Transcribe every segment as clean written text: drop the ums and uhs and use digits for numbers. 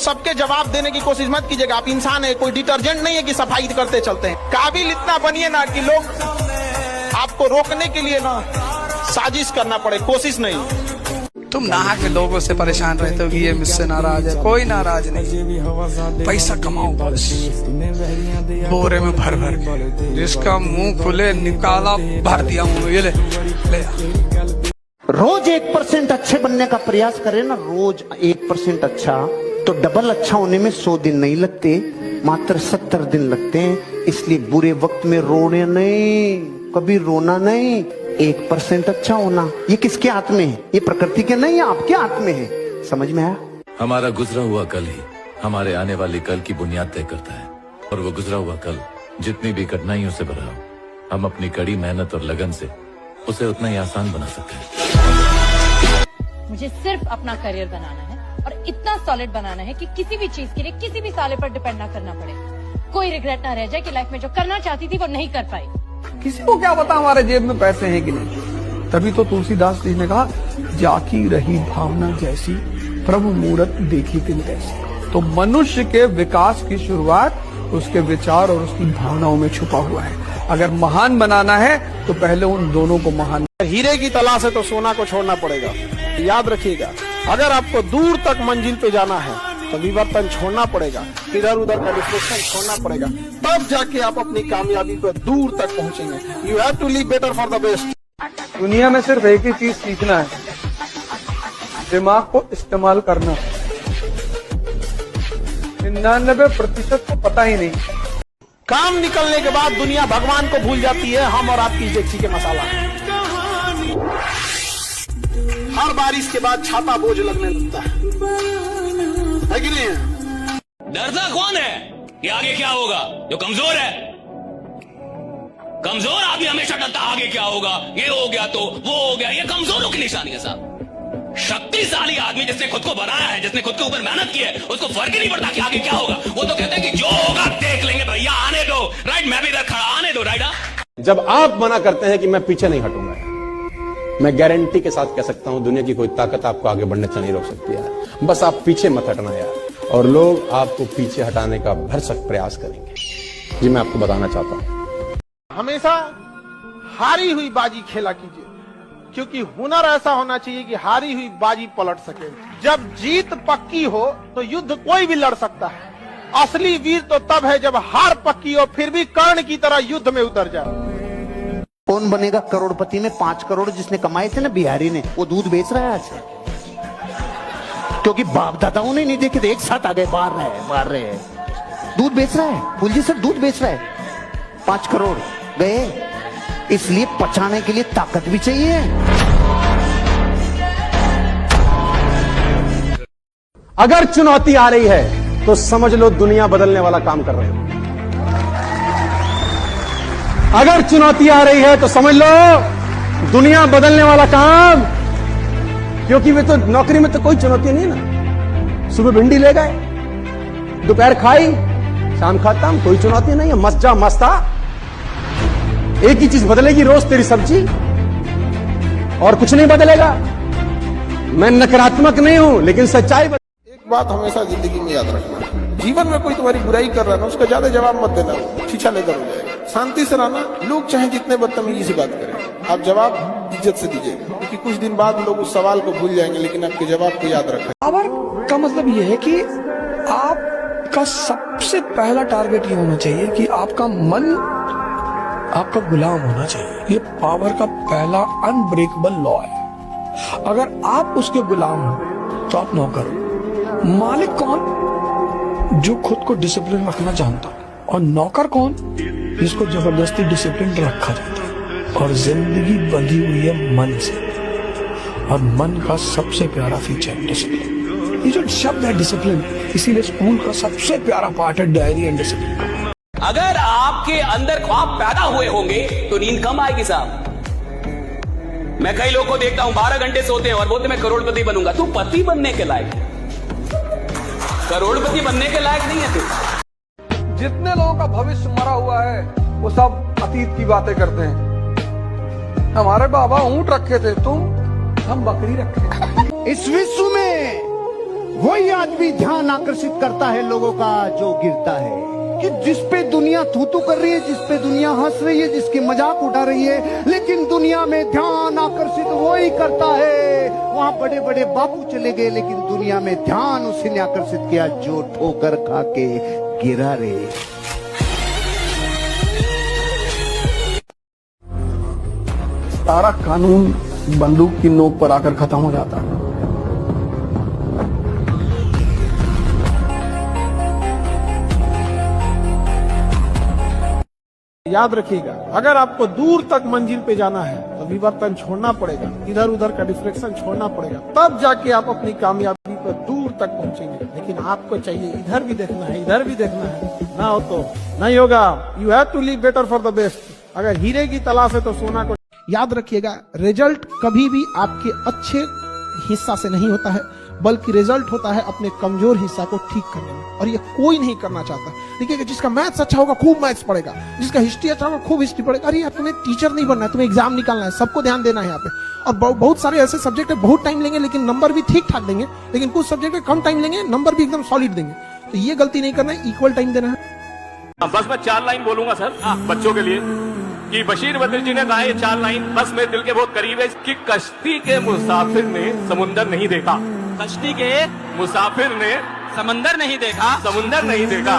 सबके जवाब देने की कोशिश मत कीजिएगा। आप इंसान है, कोई डिटर्जेंट नहीं है कि सफाई करते चलते हैं। काबिल इतना बनिए ना कि लोग आपको रोकने के लिए ना साजिश करना पड़े, कोशिश नहीं। तुम नहा के लोगों से परेशान रहते हो कि ये मुझसे नाराज है। कोई नाराज नहीं, पैसा कमाओ बस, बोरे में भर भर, जिसका मुंह खुले निकाला भर दिया मुंह। ये ले रोज 1% अच्छे बनने का प्रयास करें ना, रोज 1% अच्छा, तो डबल अच्छा होने में 100 दिन नहीं लगते, मात्र 70 दिन लगते हैं। इसलिए बुरे वक्त में रोने नहीं, कभी रोना नहीं, 1% अच्छा होना। ये किसके हाथ में है? ये प्रकृति के नहीं, आपके हाथ में है। समझ में आया? हमारा गुजरा हुआ कल ही हमारे आने वाले कल की बुनियाद तय करता है, और वो गुजरा हुआ कल जितनी भी कठिनाइयों से भरा हो, हम अपनी कड़ी मेहनत और लगन से उसे उतना ही आसान बना सकते हैं। मुझे सिर्फ अपना करियर बनाना है और इतना सॉलिड बनाना है कि किसी भी चीज के लिए किसी भी साले पर डिपेंड ना करना पड़े। कोई रिग्रेट ना रह जाए कि लाइफ में जो करना चाहती थी वो नहीं कर पाई। किसी को क्या पता हमारे जेब में पैसे हैं कि नहीं। तभी तो तुलसीदास जी ने कहा, जाकी रही भावना जैसी, प्रभु मूरत देखी तिन तैसी। तो मनुष्य के विकास की शुरुआत उसके विचार और उसकी भावनाओं में छुपा हुआ है। अगर महान बनाना है तो पहले उन दोनों को महान। हीरे की तलाश है तो सोना को छोड़ना पड़ेगा। याद रखिएगा, अगर आपको दूर तक मंजिल पे जाना है तो विवर्तन छोड़ना पड़ेगा, इधर उधर का डिस्ट्रैक्शन छोड़ना पड़ेगा, तब जाके आप अपनी कामयाबी पर दूर तक पहुंचेंगे। You have to live better for the best. दुनिया में सिर्फ एक ही चीज सीखना है, दिमाग को इस्तेमाल करना। 99% को पता ही नहीं। काम निकलने के बाद दुनिया भगवान को भूल जाती है, हम और आपकी डेगची के मसाला। हर बारिश के बाद छाता बोझ लगने लगता है कि नहीं? डरता कौन है कि आगे क्या होगा? जो कमजोर है। कमजोर आदमी हमेशा डरता आगे क्या होगा, ये हो गया तो वो हो गया। ये कमजोरों की निशानी है साहब। शक्तिशाली आदमी जिसने खुद को बनाया है, जिसने खुद के ऊपर मेहनत की है, उसको फर्क ही नहीं पड़ता कि आगे क्या होगा। वो तो कहते हैं कि जो होगा देख लेंगे भैया, आने दो। राइट, मैं भी इधर खड़ा, आने दो। राइट। जब आप मना करते हैं कि मैं पीछे नहीं हटूंगा, मैं गारंटी के साथ कह सकता हूं दुनिया की कोई ताकत आपको आगे बढ़ने से नहीं रोक सकती है। बस आप पीछे मत हटना यार, और लोग आपको पीछे हटाने का भरसक प्रयास करेंगे। जी मैं आपको बताना चाहता हूं, हमेशा हारी हुई बाजी खेला कीजिए, क्योंकि हुनर ऐसा होना चाहिए कि हारी हुई बाजी पलट सके। जब जीत पक्की हो तो युद्ध कोई भी लड़ सकता है। असली वीर तो तब है जब हार पक्की हो फिर भी कर्ण की तरह युद्ध में उतर जाए। कौन बनेगा करोड़पति में? 5 करोड़ जिसने कमाए थे ना बिहारी ने, वो दूध बेच रहा है आज, क्योंकि बाप दादाओं ने नहीं देखे थे, एक साथ आ गए, बाहर रहे दूध बेच रहा है। फुलजी सर दूध बेच रहा है, 5 करोड़ गए। इसलिए पचाने के लिए ताकत भी चाहिए। अगर चुनौती आ रही है तो समझ लो दुनिया बदलने वाला काम कर रहे हो। अगर चुनौती आ रही है तो समझ लो दुनिया बदलने वाला काम, क्योंकि वे तो नौकरी में तो कोई चुनौती नहीं ना। सुबह भिंडी ले गए, दोपहर खाई, शाम खाता, कोई चुनौती नहीं है। मस्त जा मस्ता। एक ही चीज बदलेगी रोज, तेरी सब्जी, और कुछ नहीं बदलेगा। मैं नकारात्मक नहीं हूं, लेकिन सच्चाई एक बात हमेशा जिंदगी में याद रखना, जीवन में कोई तुम्हारी बुराई कर रहा है ना, उसका ज्यादा जवाब मत देना, पीछा लेकर हो जाएगा। शांति से रहना। लोग चाहे जितने बदतमीजी से बात करें, आप जवाब इज्जत से दीजिएगा, क्योंकि कुछ दिन बाद लोग उस सवाल को भूल जाएंगे, लेकिन आपके जवाब को याद रखें। पावर का मतलब यह है कि आपका सबसे पहला टारगेट ये होना चाहिए कि आपका मन आपका गुलाम होना चाहिए। ये पावर का पहला अनब्रेकेबल लॉ है। अगर आप उसके गुलाम हो तो आप नौकर हो। मालिक कौन? जो खुद को डिसिप्लिन रखना जानता, और नौकर कौन? जिसको जबरदस्ती डिसिप्लिन रखा जाता है। और जिंदगी बंधी हुई है मन से, और मन का सबसे प्यारा फीचर है डिसिप्लिन। ये जो शब्द है डिसिप्लिन, इसीलिए स्कूल का सबसे प्यारा पार्ट है डायरी एंड डिसिप्लिन। अगर आपके अंदर ख्वाब पैदा हुए होंगे तो नींद कम आएगी साहब। मैं कई लोगों को देखता हूं 12 घंटे सोते हैं और बोलते मैं करोड़पति बनूंगा। तू पति बनने के लायक, करोड़पति बनने के लायक नहीं है तू। जितने लोगों का भविष्य मरा हुआ है वो सब अतीत की बातें करते हैं। हमारे बाबा ऊंट रखे थे, हम बकरी रखे। इस विश्व में वही आदमी ध्यान आकर्षित करता है लोगों का जो गिरता है। कि जिस पे दुनिया थू कर रही है, जिस पे दुनिया हंस रही है, जिसकी मजाक उड़ा रही है, लेकिन दुनिया में ध्यान आकर्षित वही करता है। वहां बड़े बड़े बाबू चले गए, लेकिन दुनिया में ध्यान उसी ने आकर्षित किया जो ठोकर खा के गिरा रे। सारा कानून बंदूक की नोक पर आकर खत्म हो जाता है। याद रखिएगा, अगर आपको दूर तक मंजिल पे जाना है तो विवर्तन छोड़ना पड़ेगा, इधर उधर का डिफ्लेक्शन छोड़ना पड़ेगा, तब जाके आप अपनी कामयाबी पर दूर तक पहुंचेंगे। लेकिन आपको चाहिए इधर भी देखना है, इधर भी देखना है, ना हो तो नहीं होगा। You have to live better for the best. अगर हीरे की तलाश है तो सोना को याद रखिएगा। रिजल्ट कभी भी आपके अच्छे हिस्सा से नहीं होता है, बल्कि रिजल्ट होता है अपने कमजोर हिस्सा को ठीक करने में, और ये कोई नहीं करना चाहता। देखिए, जिसका मैथ्स अच्छा होगा खूब मैथ्स पढ़ेगा, जिसका हिस्ट्री अच्छा होगा खूब हिस्ट्री पढ़ेगा। अरे यार, तुम्हें टीचर नहीं बनना है, तुम्हें एग्जाम निकालना है, सबको ध्यान देना है यहाँ पे। और बहुत सारे ऐसे सब्जेक्ट है बहुत टाइम लेंगे लेकिन नंबर भी ठीक ठाक देंगे, लेकिन कुछ सब्जेक्ट कम टाइम लेंगे नंबर भी एकदम सॉलिड देंगे। तो ये गलती नहीं करना है, इक्वल टाइम देना है। बस मैं 4 लाइन बोलूंगा सर बच्चों के लिए कि बशीर बद्र जी ने कहा ये 4 लाइन बस मेरे दिल के बहुत करीब है कि कश्ती के मुसाफिर ने समुंदर नहीं देखा, कश्ती के मुसाफिर ने समंदर नहीं देखा, समुंदर नहीं देखा,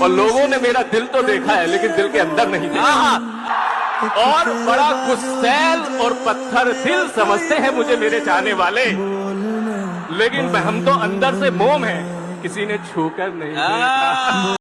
और लोगों ने मेरा दिल तो देखा है लेकिन दिल के अंदर नहीं देखा। और बड़ा गुस्सैल और पत्थर दिल समझते हैं मुझे मेरे चाहने वाले, लेकिन हम तो अंदर से मोम है, किसी ने छूकर नहीं देखा।